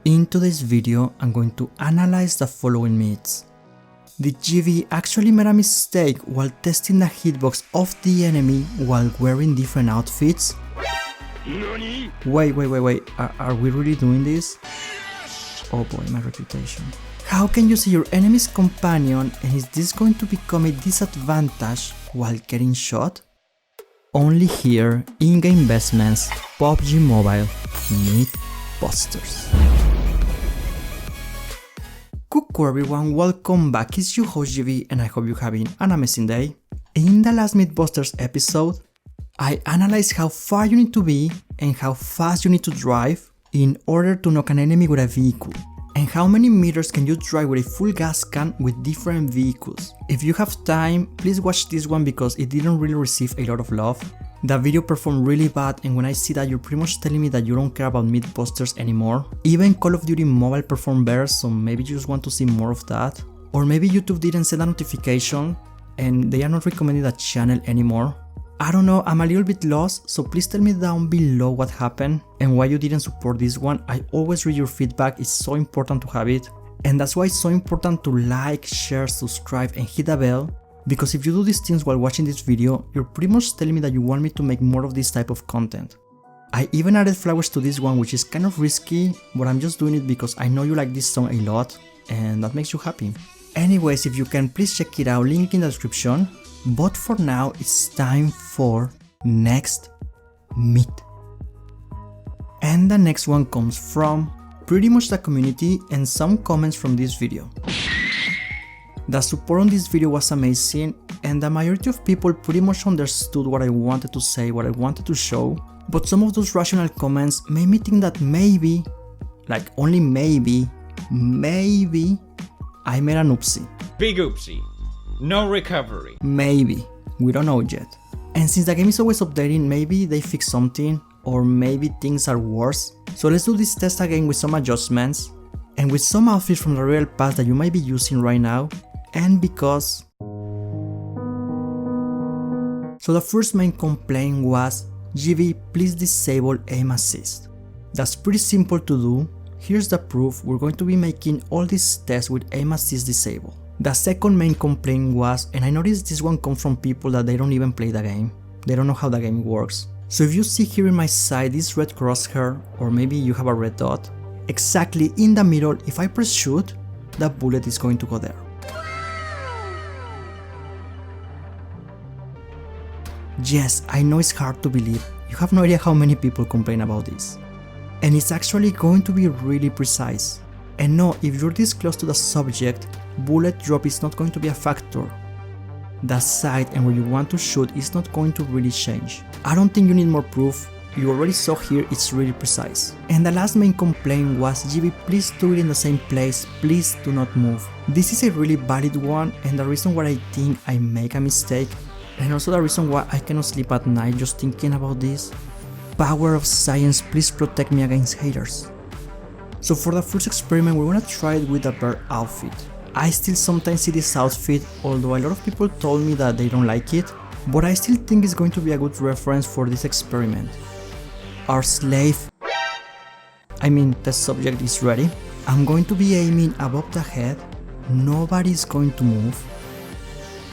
In today's video, I'm going to analyze the following myths. Did GV actually made a mistake while testing the hitbox of the enemy while wearing different outfits? Wait, are we really doing this? Oh boy, my reputation. How can you see your enemy's companion, and is this going to become a disadvantage while getting shot? Only here in GameVestment's PUBG Mobile MythBusters. Cuckoo everyone, welcome back, it's your host GV and I hope you're having an amazing day. In the last MythBusters episode, I analyzed how far you need to be and how fast you need to drive in order to knock an enemy with a vehicle, and how many meters can you drive with a full gas can with different vehicles. If you have time, please watch this one because it didn't really receive a lot of love. The video performed really bad, and when I see that, you're pretty much telling me that you don't care about MythBusters anymore. Even Call of Duty Mobile performed better, so maybe you just want to see more of that. Or maybe YouTube didn't send a notification and they are not recommending that channel anymore. I don't know, I'm a little bit lost, so please tell me down below what happened and why you didn't support this one. I always read your feedback, it's so important to have it. And that's why it's so important to like, share, subscribe and hit the bell. Because if you do these things while watching this video, you're pretty much telling me that you want me to make more of this type of content. I even added flowers to this one, which is kind of risky, but I'm just doing it because I know you like this song a lot and that makes you happy. Anyways, if you can, please check it out, link in the description. But for now, it's time for next myth. And the next one comes from pretty much the community and some comments from this video. The support on this video was amazing, and the majority of people pretty much understood what I wanted to say, what I wanted to show, but some of those rational comments made me think that maybe, like only maybe, I made an oopsie. Big oopsie. No recovery. Maybe. We don't know yet. And since the game is always updating, maybe they fix something, or maybe things are worse. So let's do this test again with some adjustments, and with some outfits from the real past that you might be using right now. And because... So the first main complaint was, GV, please disable aim assist. That's pretty simple to do. Here's the proof. We're going to be making all these tests with aim assist disabled. The second main complaint was, and I noticed this one comes from people that they don't even play the game. They don't know how the game works. So if you see here in my side this red crosshair, or maybe you have a red dot, exactly in the middle, if I press shoot, the bullet is going to go there. Yes, I know it's hard to believe. You have no idea how many people complain about this. And it's actually going to be really precise. And no, if you're this close to the subject, bullet drop is not going to be a factor. The side and where you want to shoot is not going to really change. I don't think you need more proof. You already saw here it's really precise. And the last main complaint was, GV, please do it in the same place, please do not move. This is a really valid one, and the reason why I think I make a mistake, and also the reason why I cannot sleep at night just thinking about this. Power of science, please protect me against haters. So for the first experiment, we're gonna try it with a bear outfit. I still sometimes see this outfit, although a lot of people told me that they don't like it, but I still think it's going to be a good reference for this experiment. Our slave, the subject is ready. I'm going to be aiming above the head. Nobody is going to move.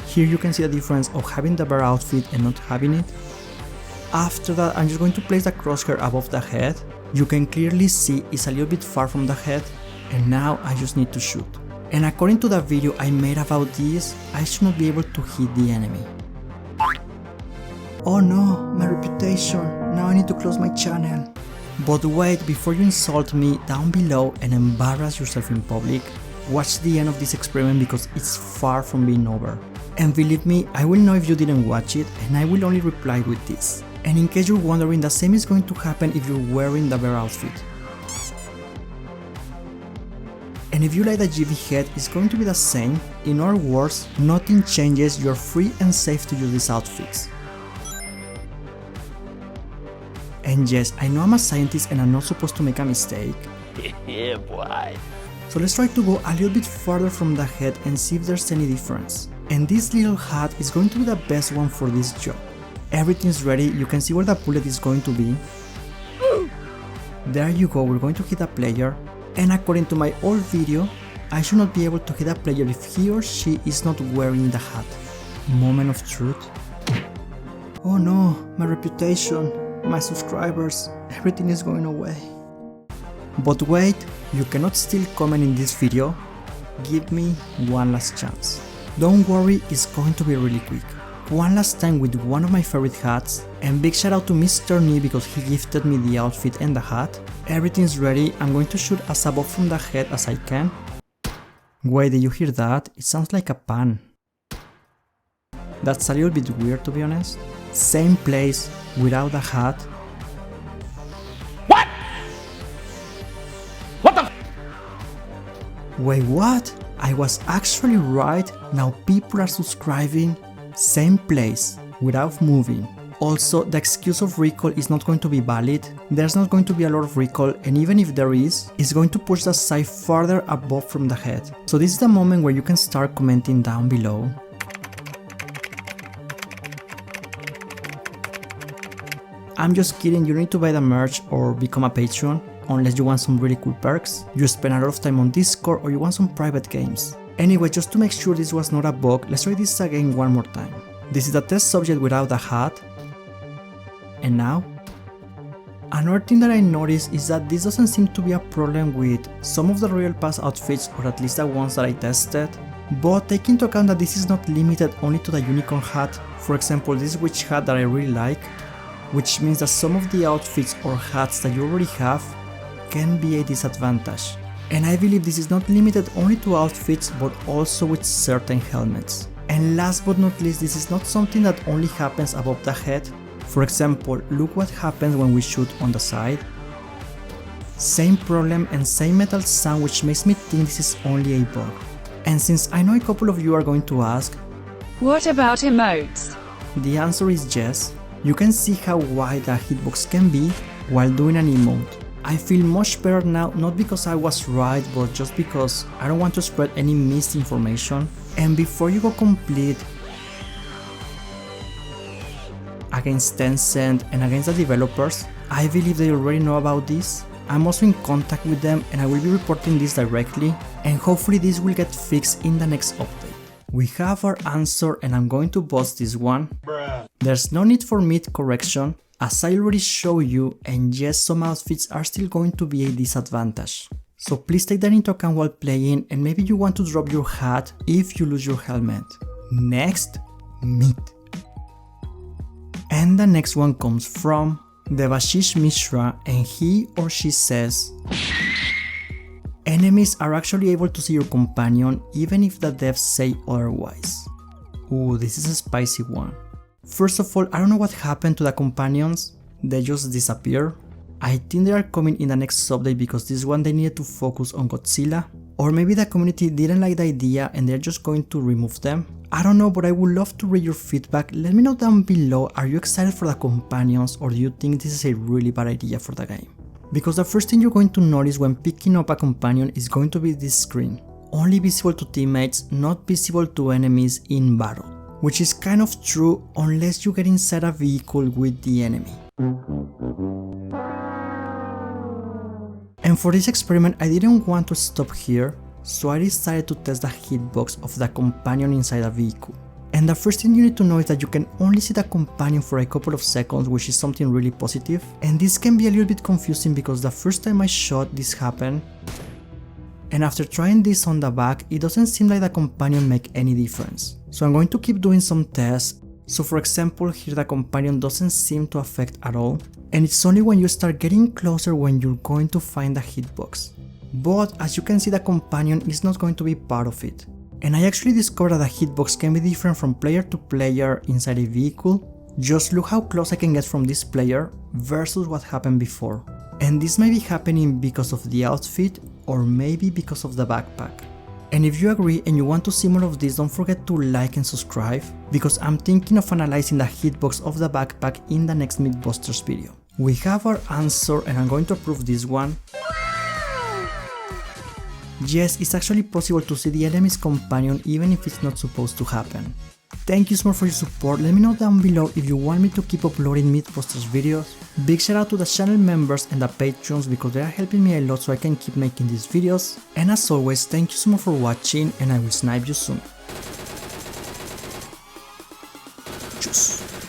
Here you can see the difference of having the bear outfit and not having it. After that, I'm just going to place the crosshair above the head. You can clearly see it's a little bit far from the head, and now I just need to shoot. And according to the video I made about this, I should not be able to hit the enemy. Oh no, my reputation, now I need to close my channel. But wait, before you insult me down below and embarrass yourself in public, watch the end of this experiment because it's far from being over. And believe me, I will know if you didn't watch it, and I will only reply with this. And in case you're wondering, the same is going to happen if you're wearing the bear outfit. And if you like the GV head, it's going to be the same. In other words, nothing changes, you're free and safe to use these outfits. And yes, I know I'm a scientist and I'm not supposed to make a mistake. Yeah, boy. So let's try to go a little bit further from the head and see if there's any difference. And this little hat is going to be the best one for this job. Everything's ready, you can see where the bullet is going to be. There you go, we're going to hit a player. And according to my old video, I should not be able to hit a player if he or she is not wearing the hat. Moment of truth. Oh no, my reputation, my subscribers, everything is going away. But wait, you cannot still comment in this video. Give me one last chance. Don't worry, it's going to be really quick. One last time with one of my favorite hats, and big shout out to Mr. Nee because he gifted me the outfit and the hat. Everything's ready, I'm going to shoot as above from the head as I can. Wait, did you hear that? It sounds like a pan. That's a little bit weird to be honest. Same place, without the hat. What? What the? Wait, what? I was actually right, now people are subscribing. Same place, without moving. Also, the excuse of recall is not going to be valid, there's not going to be a lot of recall, and even if there is, it's going to push the side farther above from the head. So this is the moment where you can start commenting down below. I'm just kidding, you don't need to buy the merch or become a Patreon, unless you want some really cool perks, you spend a lot of time on Discord or you want some private games. Anyway, just to make sure this was not a bug, let's try this again one more time. This is the test subject without the hat. And now? Another thing that I noticed is that this doesn't seem to be a problem with some of the Royal Pass outfits, or at least the ones that I tested. But take into account that this is not limited only to the unicorn hat. For example, this witch hat that I really like, which means that some of the outfits or hats that you already have can be a disadvantage. And I believe this is not limited only to outfits but also with certain helmets. And last but not least, this is not something that only happens above the head. For example, look what happens when we shoot on the side. Same problem and same metal sound, which makes me think this is only a bug. And since I know a couple of you are going to ask, what about emotes? The answer is yes. You can see how wide a hitbox can be while doing an emote. I feel much better now, not because I was right, but just because I don't want to spread any misinformation. And before you go complete against Tencent and against the developers, I believe they already know about this. I'm also in contact with them and I will be reporting this directly, and hopefully this will get fixed in the next update. We have our answer and I'm going to bust this one. Bruh. There's no need for mid correction, as I already showed you, and yes, some outfits are still going to be a disadvantage. So please take that into account while playing, and maybe you want to drop your hat if you lose your helmet. Next, mid. And the next one comes from Devashish Mishra, and he or she says, enemies are actually able to see your companion even if the devs say otherwise. Ooh, this is a spicy one. First of all, I don't know what happened to the companions, they just disappear. I think they are coming in the next update because this one they needed to focus on Godzilla. Or maybe the community didn't like the idea and they're just going to remove them. I don't know, but I would love to read your feedback. Let me know down below, are you excited for the companions or do you think this is a really bad idea for the game? Because the first thing you're going to notice when picking up a companion is going to be this screen. Only visible to teammates, not visible to enemies in battle. Which is kind of true unless you get inside a vehicle with the enemy. And for this experiment I didn't want to stop here, so I decided to test the hitbox of the companion inside a vehicle. And the first thing you need to know is that you can only see the companion for a couple of seconds, which is something really positive. And this can be a little bit confusing because the first time I shot this happened, and after trying this on the back, it doesn't seem like the companion make any difference. So I'm going to keep doing some tests. So for example, here the companion doesn't seem to affect at all. And it's only when you start getting closer when you're going to find the hitbox. But as you can see, the companion is not going to be part of it. And I actually discovered that the hitbox can be different from player to player inside a vehicle. Just look how close I can get from this player versus what happened before. And this may be happening because of the outfit or maybe because of the backpack. And if you agree and you want to see more of this, don't forget to like and subscribe, because I'm thinking of analyzing the hitbox of the backpack in the next MythBusters video. We have our answer and I'm going to approve this one. Yes, it's actually possible to see the enemy's companion even if it's not supposed to happen. thank you so much for your support. Let me know down below if you want me to keep uploading Mythbusters videos. Big shout out to the channel members and the patrons because they are helping me a lot so I can keep making these videos. And as always, thank you so much for watching and I will snipe you soon. Tschüss.